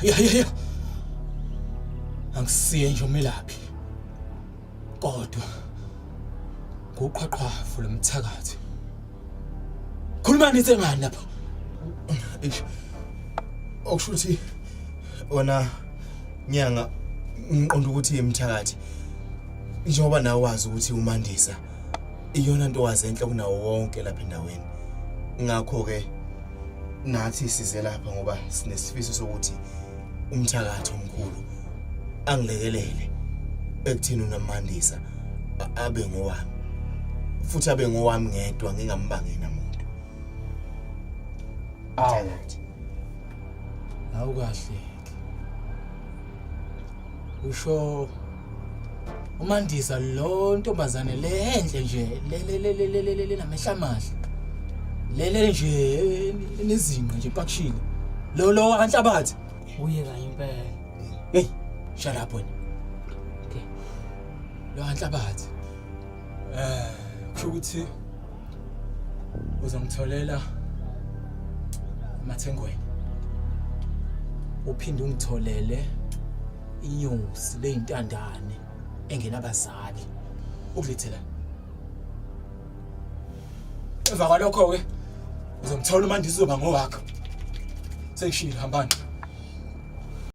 Ya. Angisiye nje umelaphi. Kodwa kuqhaqhafu lomthakathi. Khuluma nithi ngani lapha? Okusho ukuthi wona nyanga ngiqonda ukuthi imthakathi njengoba nawe wazi ukuthi uMandisa iyona nto wazenhle kunawo wonke lapha endaweni. Ngakho ke nathi size lapha ngoba sinesifiso sokuthi umthakathi omkhulu angilekelele ekuthini uNamandisa abe ngowami. Futhi abe ngowami ngedwa ngingambangi namuntu. Mthakathi. Awukahle. Usho uMandisa lo ntombazane lenhle nje le namehla amahle. Lele nje nezinqa nje pakushile. Lo anhlabathi. Uye kanye impela. Hey, shut up wena. Okay. Lo anhlabathi. Kusho ukuthi uzongitholela amathengweni. Uphinde ungitholele inyosi leyintandane engenabazali. Ukulethela. Emva kwalokho ke uzomthola uMandisa uzoba ngowakho. Sengishilo hambani.